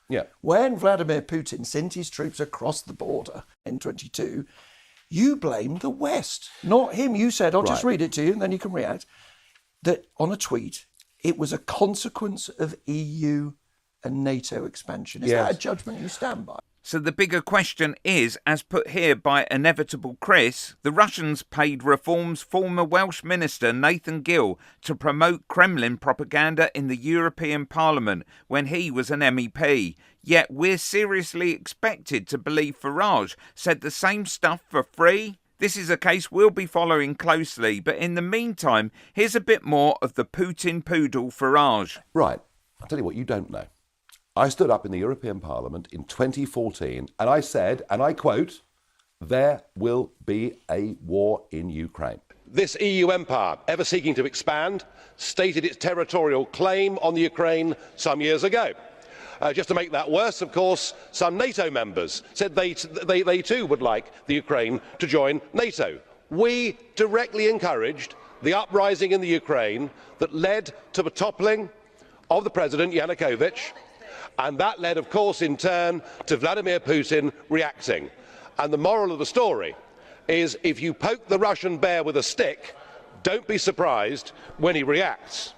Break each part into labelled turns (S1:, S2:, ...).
S1: Yeah.
S2: When Vladimir Putin sent his troops across the border in 22, you blamed the West, not him. You said, I'll just read it to you and then you can react, that on a tweet, it was a consequence of EU and NATO expansion. Is that a judgment you stand by?
S3: So the bigger question is, as put here by Inevitable Chris, the Russians paid Reform's former Welsh minister Nathan Gill to promote Kremlin propaganda in the European Parliament when he was an MEP. Yet we're seriously expected to believe Farage said the same stuff for free? This is a case we'll be following closely, but in the meantime, here's a bit more of the Putin poodle Farage.
S1: Right. I'll tell you what you don't know. I stood up in the European Parliament in 2014 and I said, and I quote, there will be a war in Ukraine.
S4: This EU empire, ever seeking to expand, stated its territorial claim on the Ukraine some years ago. Just to make that worse, of course, some NATO members said they too would like the Ukraine to join NATO. We directly encouraged the uprising in the Ukraine that led to the toppling of the President Yanukovych, and that led, of course, in turn to Vladimir Putin reacting. And the moral of the story is if you poke the Russian bear with a stick, don't be surprised when he reacts.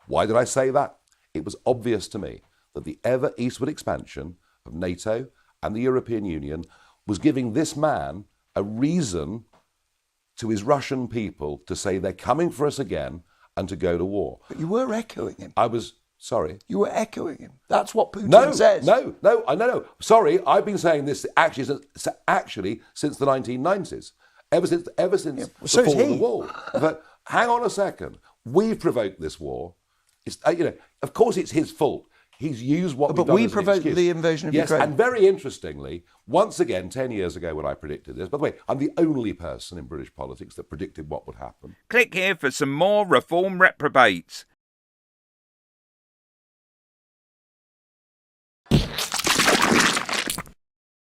S1: Why did I say that? It was obvious to me that the ever eastward expansion of NATO and the European Union was giving this man a reason to his Russian people to say they're coming for us again and to go to war.
S2: But you were echoing him.
S1: Sorry?
S2: You were echoing him. That's what Putin says.
S1: No. Sorry, I've been saying this actually since the 1990s. Ever since the fall of the wall. But hang on a second. We've provoked this war. It's, of course it's his fault. He's used what we've done
S2: we
S1: as an
S2: provoked
S1: excuse.
S2: the invasion of Ukraine.
S1: Yes, and very interestingly, once again, 10 years ago when I predicted this, by the way, I'm the only person in British politics that predicted what would happen.
S3: Click here for some more Reform reprobates.